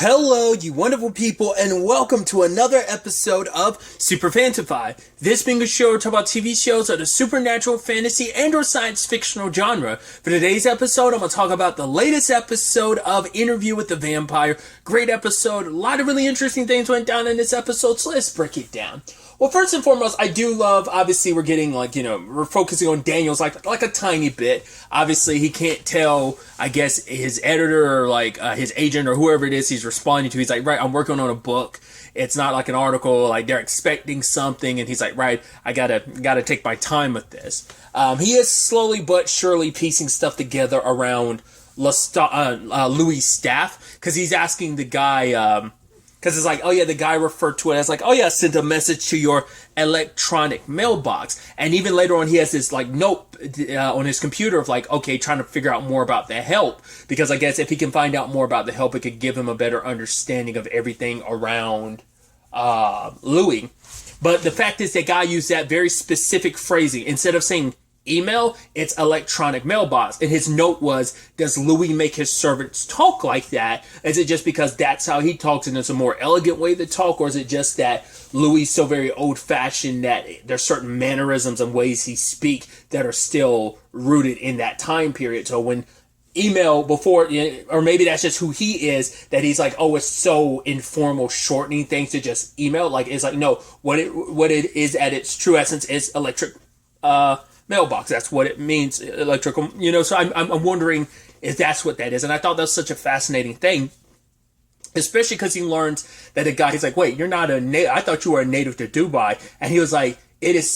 Hello, you wonderful people, and welcome to another episode of Super-Fanta-Fi. This being a show to talk about TV shows of the supernatural, fantasy, and or science fictional genre. For today's episode, I'm going to talk about the latest episode of Interview with the Vampire. Great episode. A lot of really interesting things went down in this episode, so let's break it down. Well, first and foremost, I do love, obviously, we're getting, we're focusing on Daniel's, like a tiny bit. Obviously, he can't tell, I guess, his editor or, his agent or whoever it is he's responding to. He's like, right, I'm working on a book. It's not like an article, like, they're expecting something, and he's like, right, I gotta take my time with this. He is slowly but surely piecing stuff together around Louis' staff, because he's asking the guy, because it's like, oh yeah, the guy referred to it as like, oh yeah, sent a message to your electronic mailbox. And even later on, he has this like note on his computer of like, okay, trying to figure out more about the help. Because I guess if he can find out more about the help, it could give him a better understanding of everything around Louis. But the fact is that guy used that very specific phrasing. Instead of saying email, it's electronic mailbox. And his note was, does Louis make his servants talk like that? Is it just because that's how he talks and it's a more elegant way to talk? Or is it just that Louis is so very old-fashioned that there's certain mannerisms and ways he speaks that are still rooted in that time period? So when email before, or maybe that's just who he is, that he's like, oh, it's so informal, shortening things to just email. Like, it's like, no, what it is at its true essence is electric mailbox. That's what it means, electrical, so I'm wondering if that's what that is. And I thought that was such a fascinating thing, especially because he learns that a guy, he's like, wait, you're not a native, I thought you were a native to Dubai. And he was like, it is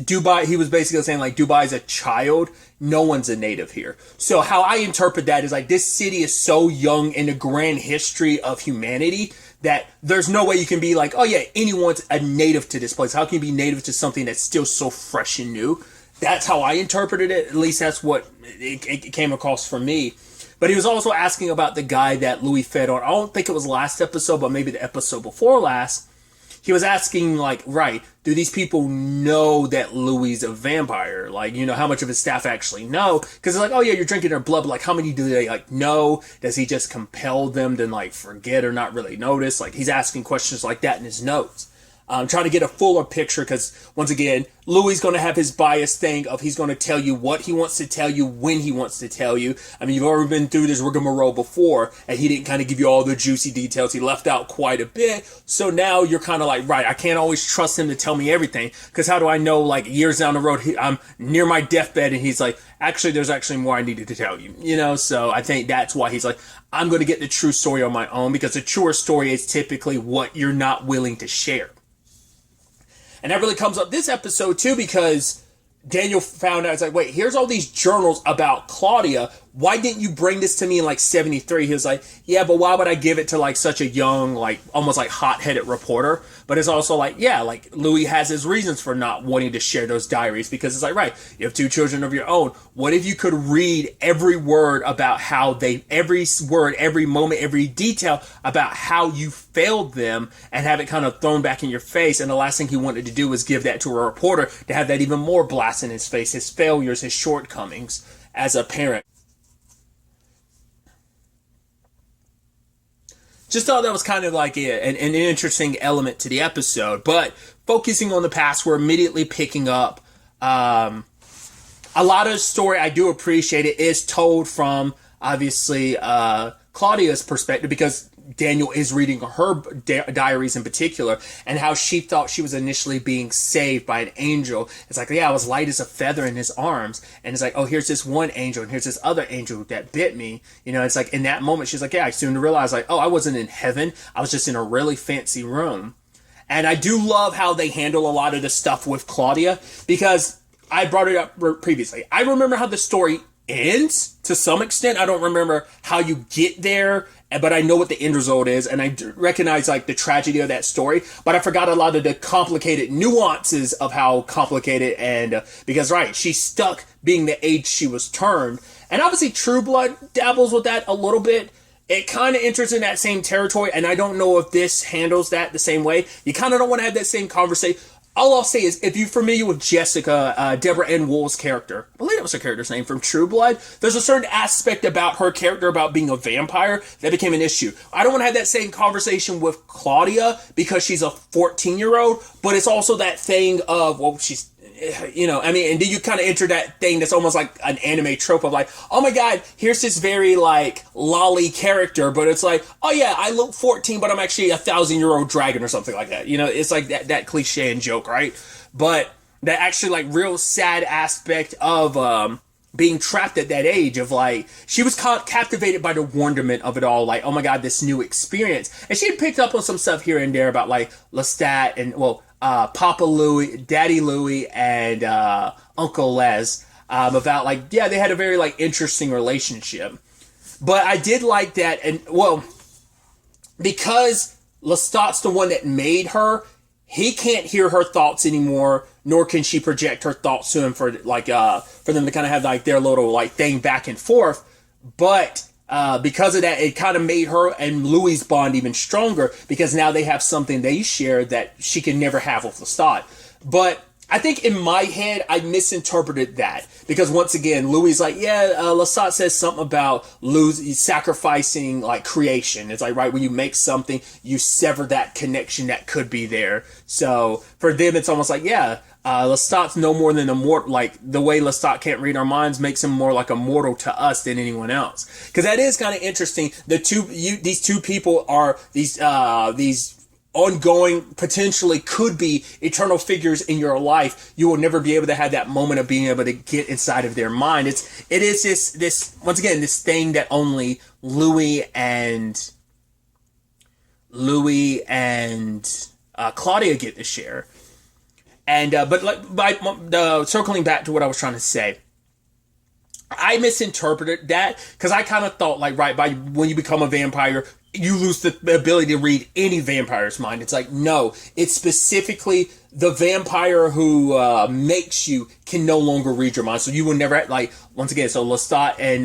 Dubai. He was basically saying like, Dubai is a child. No one's a native here. So how I interpret that is like, this city is so young in the grand history of humanity that there's no way you can be like, oh yeah, anyone's a native to this place. How can you be native to something that's still so fresh and new? That's how I interpreted it. At least that's what it came across for me. But he was also asking about the guy that Louis fed on. I don't think it was last episode, but maybe the episode before last. He was asking, like, right, do these people know that Louis is a vampire? Like, how much of his staff actually know? Because it's like, oh yeah, you're drinking their blood, but like, how many do they, like, know? Does he just compel them to, like, forget or not really notice? Like, he's asking questions like that in his notes. Trying to get a fuller picture because, once again, Louis is going to have his bias thing of he's going to tell you what he wants to tell you when he wants to tell you. I mean, you've already been through this rigmarole before, and he didn't kind of give you all the juicy details. He left out quite a bit. So now you're kind of like, right, I can't always trust him to tell me everything because how do I know, like, years down the road, I'm near my deathbed, and he's like, actually, there's actually more I needed to tell you, So I think that's why he's like, I'm going to get the true story on my own because the truer story is typically what you're not willing to share. And that really comes up this episode, too, because Daniel found out, it's like, wait, here's all these journals about Claudia. Why didn't you bring this to me in, like, 73? He was like, yeah, but why would I give it to, like, such a young, like, almost, like, hot-headed reporter? But it's also like, yeah, like, Louis has his reasons for not wanting to share those diaries because it's like, right, you have two children of your own. What if you could read every word about how every word, every moment, every detail about how you failed them and have it kind of thrown back in your face? And the last thing he wanted to do was give that to a reporter to have that even more blast in his face, his failures, his shortcomings as a parent. Just thought that was kind of like an interesting element to the episode. But focusing on the past, we're immediately picking up a lot of the story. I do appreciate it is told from, obviously, Claudia's perspective because Daniel is reading her diaries in particular and how she thought she was initially being saved by an angel. It's like, yeah, I was light as a feather in his arms. And it's like, oh, here's this one angel and here's this other angel that bit me. It's like in that moment, she's like, yeah, I soon realized like, oh, I wasn't in heaven. I was just in a really fancy room. And I do love how they handle a lot of the stuff with Claudia because I brought it up previously. I remember how the story ends to some extent. I don't remember how you get there, but I know what the end result is, and I recognize like the tragedy of that story, but I forgot a lot of the complicated nuances of how complicated and because right, she's stuck being the age she was turned, and obviously True Blood dabbles with that a little bit. It kind of enters in that same territory, and I don't know if this handles that the same way. You kind of don't want to have that same conversation. all I'll say is, if you're familiar with Jessica, Deborah Ann Wool's character, I believe that was her character's name from True Blood, there's a certain aspect about her character about being a vampire that became an issue. I don't want to have that same conversation with Claudia because she's a 14-year-old, but it's also that thing of, well, she's, I mean, and then you kind of enter that thing that's almost like an anime trope of like, oh my god, here's this very like lolly character, but it's like, oh yeah, I look 14, but I'm actually 1,000-year-old dragon or something like that. It's like that cliche and joke, right? But that actually like real sad aspect of being trapped at that age of like, she was captivated by the wonderment of it all, like, oh my god, this new experience. And she had picked up on some stuff here and there about like Lestat and, well, Papa Louie, Daddy Louie, and Uncle Les, about like, yeah, they had a very like interesting relationship. But I did like that, and well, because Lestat's the one that made her, he can't hear her thoughts anymore, nor can she project her thoughts to him for like for them to kind of have like their little like thing back and forth. But because of that, it kind of made her and Louis' bond even stronger, because now they have something they share that she can never have with Lestat. But I think in my head, I misinterpreted that, because once again, Louis like, yeah, Lestat says something about sacrificing like creation. It's like, right, when you make something, you sever that connection that could be there. So for them, it's almost like, yeah, Lestat's no more than a mortal. Like the way Lestat can't read our minds makes him more like a mortal to us than anyone else. Because that is kind of interesting. These two people are these ongoing, potentially could be eternal figures in your life. You will never be able to have that moment of being able to get inside of their mind. It is this once again, this thing that only Louis and Claudia get to share. And but circling back to what I was trying to say, I misinterpreted that because I kind of thought like, right, by when you become a vampire, you lose the ability to read any vampire's mind. It's like, no, it's specifically the vampire who makes you can no longer read your mind. So you will never, like, once again, so Lestat and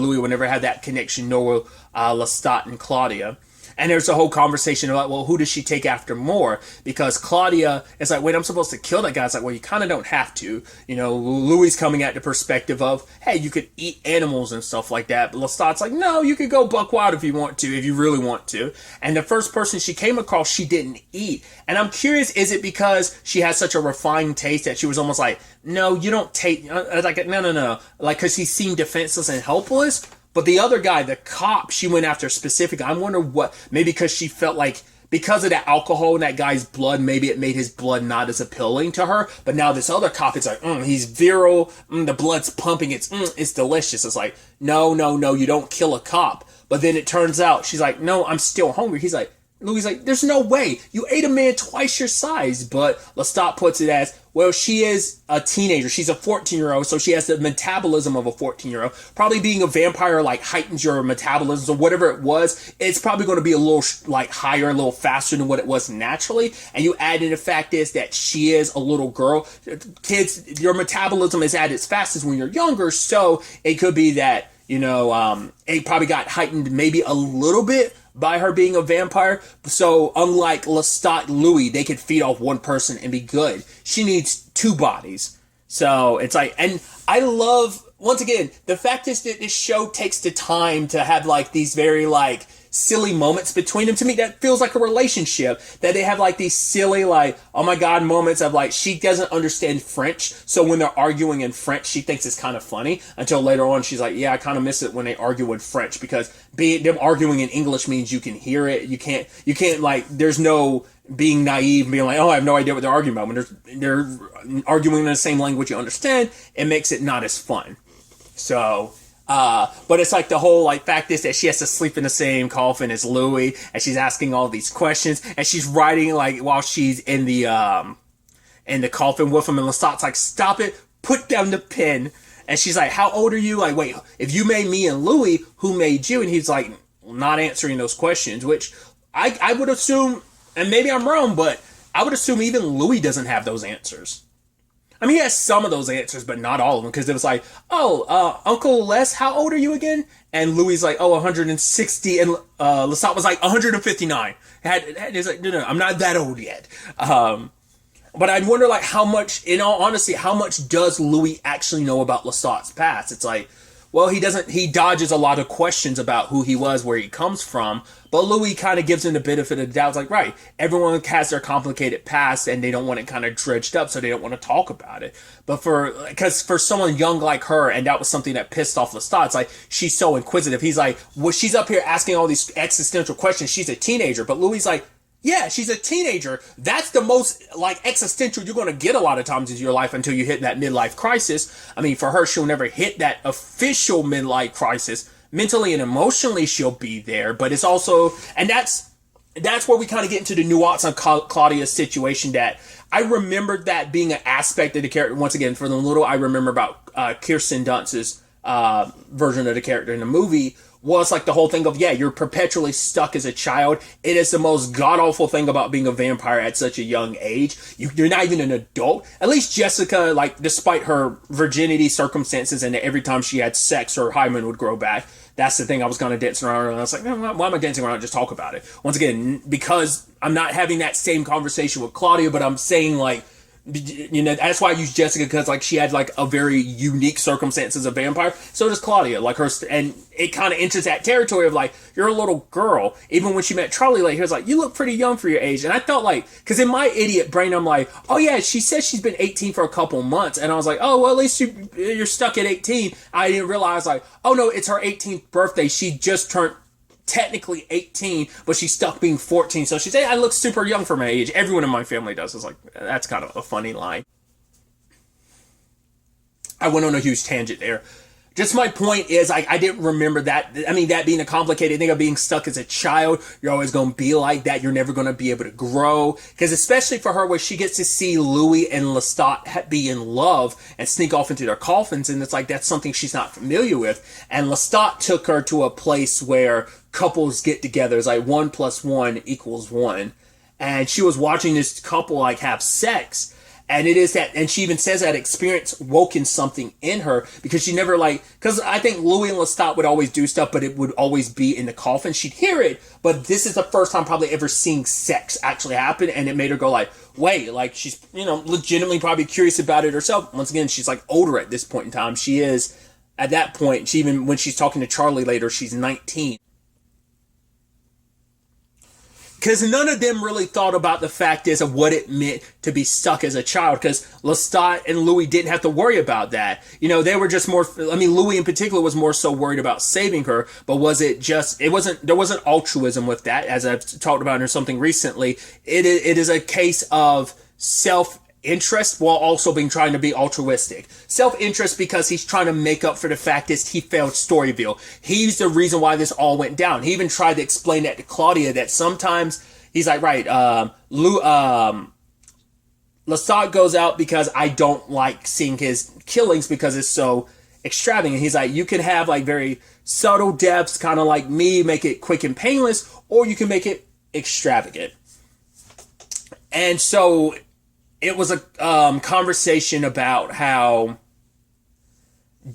Louis will never have that connection, nor will Lestat and Claudia. And there's a whole conversation about, well, who does she take after more? Because Claudia is like, wait, I'm supposed to kill that guy. It's like, well, you kind of don't have to. Louis coming at the perspective of, hey, you could eat animals and stuff like that. But Lestat's like, no, you could go buck wild if you want to, if you really want to. And the first person she came across, she didn't eat. And I'm curious, is it because she has such a refined taste that she was almost like, no, you don't take, like, no. Like, because he seemed defenseless and helpless. But the other guy, the cop, she went after specifically. I wonder what, maybe because she felt like because of that alcohol in that guy's blood, maybe it made his blood not as appealing to her. But now this other cop, it's like, he's virile, the blood's pumping, it's delicious. It's like, no, you don't kill a cop. But then it turns out, she's like, no, I'm still hungry. He's like, Louis like, there's no way. You ate a man twice your size. But Lestat puts it as, well, she is a teenager. She's a 14-year-old, so she has the metabolism of a 14-year-old. Probably being a vampire, like, heightens your metabolism, or whatever it was. It's probably going to be a little, like, higher, a little faster than what it was naturally. And you add in the fact is that she is a little girl. Kids, your metabolism is at its fastest when you're younger, so it could be that, it probably got heightened maybe a little bit by her being a vampire. So unlike Lestat, Louis, they could feed off one person and be good. She needs two bodies. So it's like, and I love, once again, the fact is that this show takes the time to have like these very like silly moments between them. To me, that feels like a relationship, that they have like these silly like, oh my god moments of like, she doesn't understand French, so when they're arguing in French she thinks it's kind of funny, until later on she's like, yeah, I kind of miss it when they argue in French, because them arguing in English means you can hear it. You can't like, there's no being naive and being like, oh, I have no idea what they're arguing about. When they're arguing in the same language you understand, it makes it not as fun. So but it's like the whole like fact is that she has to sleep in the same coffin as Louis, and she's asking all these questions, and she's writing like while she's in the coffin with him, and Lestat's like, stop it, put down the pen. And she's like, how old are you? Like, wait, if you made me and Louis, who made you? And he's like, not answering those questions, which I would assume, and maybe I'm wrong, but I would assume even Louis doesn't have those answers. I mean, he has some of those answers, but not all of them, because it was like, Uncle Les, how old are you again? And Louis like, 160, and Lestat was like 159. He's like, no, I'm not that old yet. But I'd wonder, like, how much, in all honesty, how much does Louis actually know about Lestat's past? It's like, well, he dodges a lot of questions about who he was, where he comes from, but Louis kind of gives him the benefit of the doubt. It's like, right, everyone has their complicated past, and they don't want it kind of dredged up, so they don't want to talk about it. But because for someone young like her, and that was something that pissed off Lestat, it's like, she's so inquisitive. He's like, well, she's up here asking all these existential questions. She's a teenager, but Louis is like, yeah, she's a teenager. That's the most, like, existential you're going to get a lot of times in your life until you hit that midlife crisis. I mean, for her, she'll never hit that official midlife crisis. Mentally and emotionally, she'll be there. But it's also, and that's where we kind of get into the nuance on Claudia's situation, that I remembered that being an aspect of the character. Once again, for the little I remember about Kirsten Dunst's version of the character in the movie, was like the whole thing of, yeah, you're perpetually stuck as a child. It is the most god-awful thing about being a vampire at such a young age. You're not even an adult. At least Jessica, like, despite her virginity circumstances and every time she had sex, her hymen would grow back. That's the thing I was kind of dancing around, and I was like, man, why am I dancing around? Just talk about it. Once again, because I'm not having that same conversation with Claudia, but I'm saying, like, you know, that's why I use Jessica, because, like, she had, like, a very unique circumstance as a vampire. So does Claudia, like, her, and it kind of enters that territory of, like, you're a little girl. Even when she met Charlie, like, he was like, you look pretty young for your age. And I felt like, because in my idiot brain, I'm like, oh yeah, she says she's been 18 for a couple months, and I was like, oh, well, at least you're stuck at 18. I didn't realize, like, oh no, it's her 18th birthday. She just turned technically 18, but she's stuck being 14. So she's, hey, I look super young for my age. Everyone in my family does. It's like, that's kind of a funny line. I went on a huge tangent there. Just my point is, I didn't remember that. I mean, that being a complicated thing of being stuck as a child. You're always going to be like that. You're never going to be able to grow. Because especially for her, where she gets to see Louis and Lestat be in love and sneak off into their coffins. And it's like, that's something she's not familiar with. And Lestat took her to a place where couples get together. It's like 1 + 1 = 1. And she was watching this couple, like, have sex. And it is that, and she even says that experience woken something in her, because she never, like, because I think Louis and Lestat would always do stuff, but it would always be in the coffin. She'd hear it, but this is the first time probably ever seeing sex actually happen, and it made her go like, wait, like, she's, you know, legitimately probably curious about it herself. Once again, she's, like, older at this point in time. She is, at that point, she even, when she's talking to Charlie later, she's 19. Because none of them really thought about the fact is of what it meant to be stuck as a child. Because Lestat and Louis didn't have to worry about that. You know, they were just more, I mean, Louis in particular was more so worried about saving her. But was it just, there wasn't altruism with that. As I've talked about in something recently, it is a case of self-interest while also trying to be altruistic. Self-interest because he's trying to make up for the fact is he failed Storyville. He's the reason why this all went down. He even tried to explain that to Claudia, that sometimes he's like, right, Lestat goes out because I don't like seeing his killings because it's so extravagant. He's like, you can have, like, very subtle deaths, kind of like me, make it quick and painless, or you can make it extravagant. And so it was a conversation about how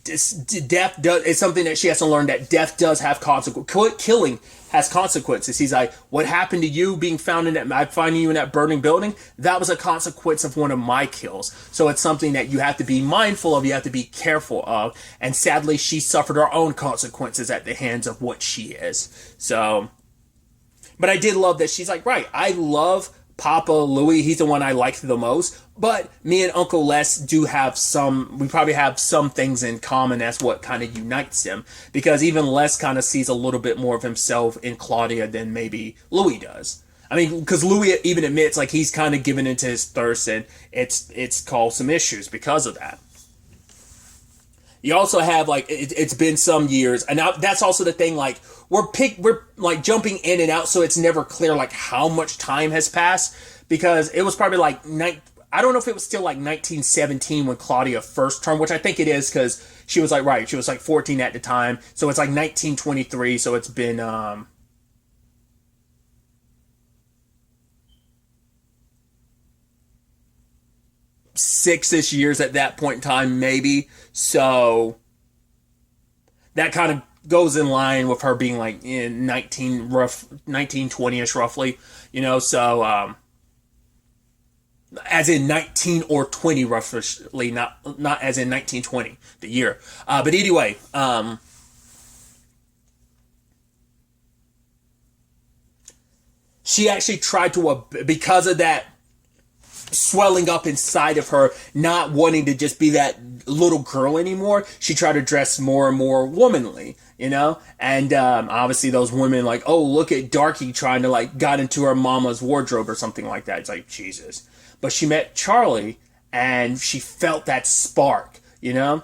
death does, it's something that she has to learn, that death does have consequences. Killing has consequences. He's like, what happened to you being found in that, finding you in that burning building? That was a consequence of one of my kills. So it's something that you have to be mindful of, you have to be careful of. And sadly, she suffered her own consequences at the hands of what she is. So, but I did love that she's like, right, I love Papa Louis, he's the one I like the most, but me and Uncle Les do have we probably have some things in common. That's what kind of unites them, because even Les kind of sees a little bit more of himself in Claudia than maybe Louis does. I mean, because Louis even admits, like, he's kind of given into his thirst, and it's caused some issues because of that. You also have, like, it's been some years, and now that's also the thing, like, we're like jumping in and out, so it's never clear, like, how much time has passed, because it was probably like I don't know if it was still like 1917 when Claudia first turned, which I think it is, because she was like 14 at the time, so it's like 1923, so it's been 6-ish years at that point in time, maybe. So that kind of goes in line with her being like in 1920-ish roughly, you know. So as in 19 or 20, roughly, not as in 1920, the year. But anyway, she actually tried to, because of that swelling up inside of her, not wanting to just be that little girl anymore, she tried to dress more and more womanly, you know? And obviously those women like, oh, look at Darky trying to like got into her mama's wardrobe or something like that. It's like, Jesus. But she met Charlie and she felt that spark, you know?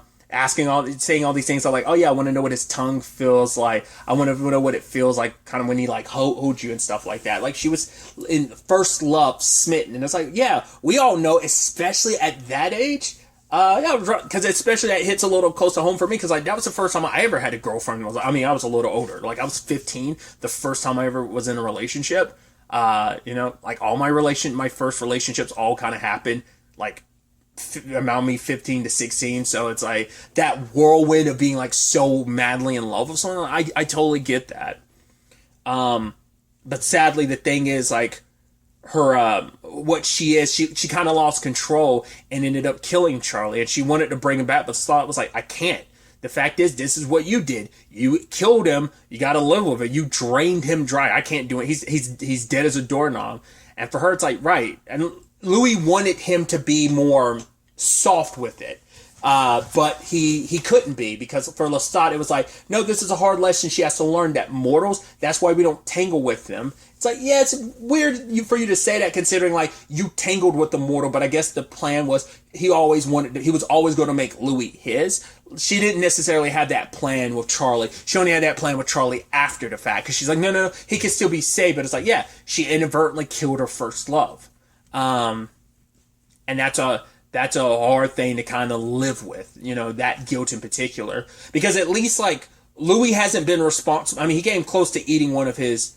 Saying all these things are like, oh yeah, I want to know what his tongue feels like. I want to know what it feels like kind of when he like hold you and stuff like that. Like she was in first love, smitten. And it's like, yeah, we all know, especially at that age. Yeah, because especially that hits a little close to home for me because like that was the first time I ever had a girlfriend. I was a little older. Like I was 15 the first time I ever was in a relationship. You know, like my first relationships all kind of happened like around me 15 to 16, so it's like that whirlwind of being like so madly in love with someone. I totally get that. But sadly the thing is like her what she is, she kind of lost control and ended up killing Charlie, and she wanted to bring him back, but the thought was like, I can't. The fact is, this is what you did. You killed him. You got to live with it. You drained him dry. I can't do it. He's dead as a doorknob. And for her, it's like, right. And Louis wanted him to be more soft with it. But he couldn't be, because for Lestat, it was like, no, this is a hard lesson she has to learn, that mortals, that's why we don't tangle with them. It's like, yeah, it's weird for you to say that considering like you tangled with the mortal, but I guess the plan was he was always going to make Louis his. She didn't necessarily have that plan with Charlie. She only had that plan with Charlie after the fact, because she's like, no, he can still be saved. But it's like, yeah, she inadvertently killed her first love. And that's a hard thing to kind of live with, you know, that guilt in particular, because at least like Louis hasn't been responsible. I mean, he came close to eating one of his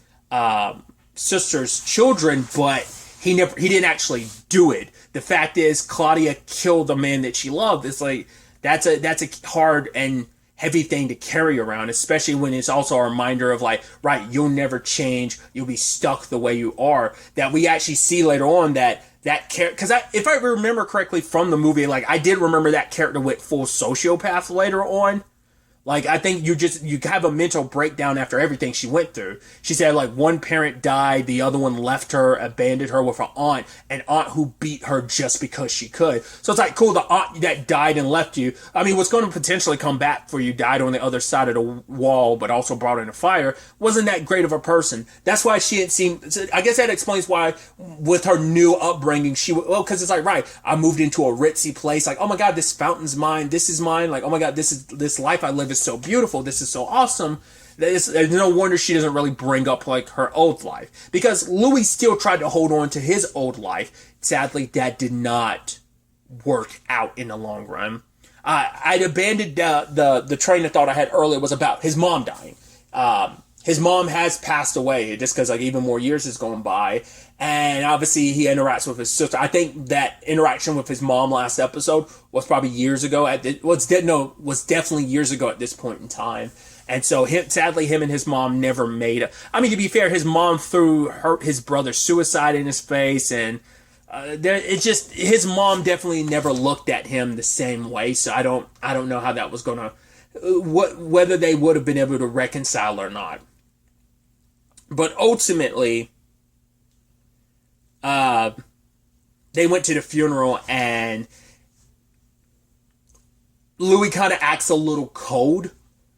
sister's children, but he didn't actually do it. The fact is, Claudia killed the man that she loved. It's like that's a hard and heavy thing to carry around, especially when it's also a reminder of like, right, you'll never change, you'll be stuck the way you are. That we actually see later on that character, because if I remember correctly from the movie, like I did remember that character went full sociopath later on. Like, I think you have a mental breakdown after everything she went through. She said, like, one parent died, the other one left her, abandoned her with her aunt, an aunt who beat her just because she could. So it's like, cool, the aunt that died and left you, I mean, what's going to potentially come back for you, died on the other side of the wall, but also brought in a fire, wasn't that great of a person. That's why she didn't seem, I guess that explains why, with her new upbringing, because it's like, right, I moved into a ritzy place, like, oh my God, this fountain's mine, this is mine, like, oh my God, this life I live is so beautiful, this is so awesome. There's no wonder she doesn't really bring up like her old life, because Louis still tried to hold on to his old life. Sadly, that did not work out in the long run. I'd abandoned the train of thought I had earlier was about his mom dying. His mom has passed away, just because like even more years has gone by, and obviously he interacts with his sister. I think that interaction with his mom last episode was probably years ago. Was definitely years ago at this point in time. And so sadly, him and his mom never made it. I mean, to be fair, his mom threw his brother's suicide in his face, and his mom definitely never looked at him the same way. So I don't know how that was gonna, whether they would have been able to reconcile or not. But ultimately, they went to the funeral, and Louis kind of acts a little cold.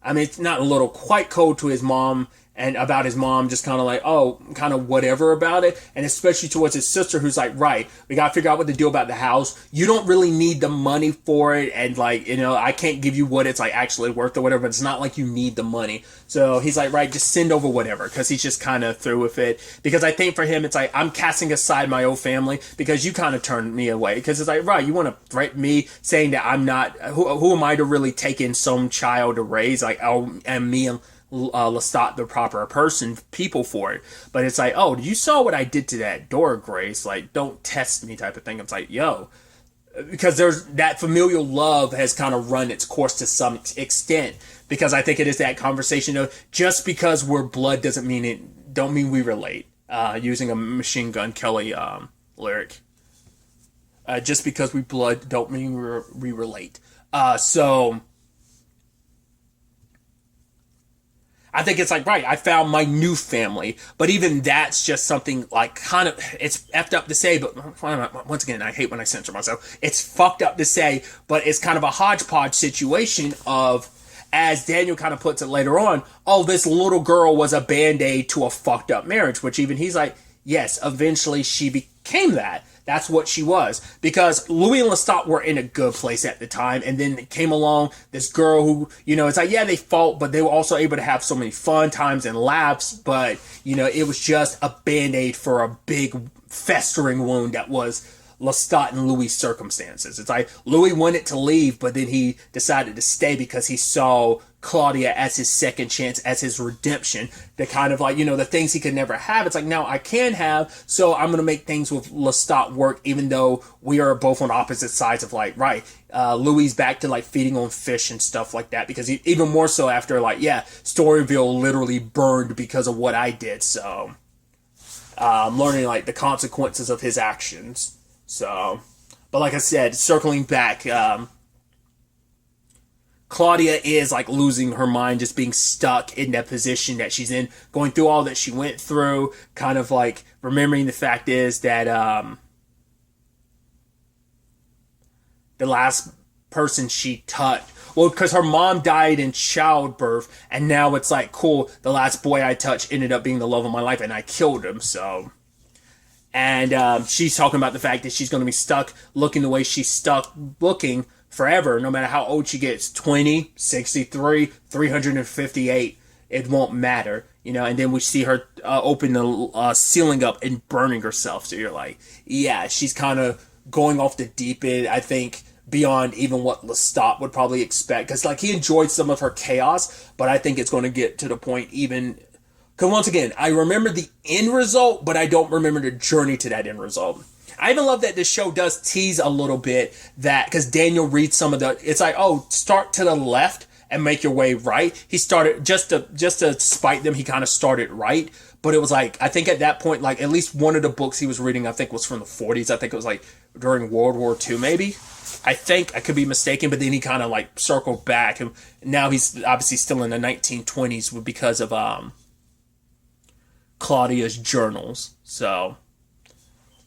I mean, it's not a little, quite cold to his mom, and about his mom, just kind of like, oh, kind of whatever about it. And especially towards his sister, who's like, right, we got to figure out what to do about the house. You don't really need the money for it. And like, you know, I can't give you what it's like actually worth or whatever, but it's not like you need the money. So he's like, right, just send over whatever. Cause he's just kind of through with it. Because I think for him, it's like, I'm casting aside my old family because you kind of turned me away. Cause it's like, right, you want to threaten me saying that I'm not, who am I to really take in some child to raise? Like, oh, and me and Lestat the proper people for it. But it's like, oh, you saw what I did to that door, Grace, like, don't test me type of thing. It's like, yo, because there's that familial love has kind of run its course to some extent, because I think it is that conversation of just because we're blood don't mean we relate, using a Machine Gun Kelly lyric. Just because we blood don't mean we relate. So I think it's like, right, I found my new family. But even that's just something like kind of, it's effed up to say, but once again, I hate when I censor myself. It's fucked up to say, but it's kind of a hodgepodge situation of, as Daniel kind of puts it later on, oh, this little girl was a band-aid to a fucked up marriage, which even he's like, yes, eventually she became that. That's what she was. Because Louis and Lestat were in a good place at the time, and then came along this girl who, it's like, yeah, they fought, but they were also able to have so many fun times and laughs, but, it was just a band-aid for a big festering wound that was Lestat and Louis' circumstances. It's like Louis wanted to leave, but then he decided to stay because he saw Claudia as his second chance, as his redemption, the kind of like, the things he could never have. It's like, now I can have, so I'm going to make things with Lestat work, even though we are both on opposite sides of like, right, Louis back to like feeding on fish and stuff like that, because even more so after like, yeah, Storyville literally burned because of what I did. So I'm learning like the consequences of his actions. So, but like I said, circling back, Claudia is like losing her mind, just being stuck in that position that she's in, going through all that she went through, kind of like remembering the fact is that the last person she touched, well, because her mom died in childbirth, and now it's like, cool, the last boy I touched ended up being the love of my life, and I killed him, so. And she's talking about the fact that she's going to be stuck looking the way she's stuck looking forever, no matter how old she gets, 20, 63, 358, it won't matter, and then we see her open the ceiling up and burning herself, so you're like, yeah, she's kind of going off the deep end, I think, beyond even what Lestat would probably expect, because like he enjoyed some of her chaos, but I think it's going to get to the point even... Because once again, I remember the end result, but I don't remember the journey to that end result. I even love that this show does tease a little bit that, because Daniel reads some of the, it's like, oh, start to the left and make your way right. He started, just to spite them, he kind of started right. But it was like, I think at that point, like at least one of the books he was reading, I think was from the 40s. I think it was like during World War II, maybe. I think, I could be mistaken, but then he kind of like circled back. And now he's obviously still in the 1920s because of, Claudia's journals. So,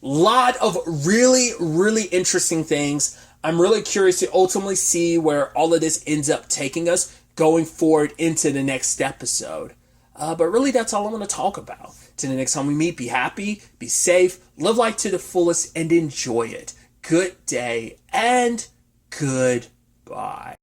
lot of really, really interesting things. I'm really curious to ultimately see where all of this ends up taking us going forward into the next episode. But really, that's all I want to talk about. Till the next time we meet, be happy, be safe, live life to the fullest, and enjoy it. Good day, and goodbye.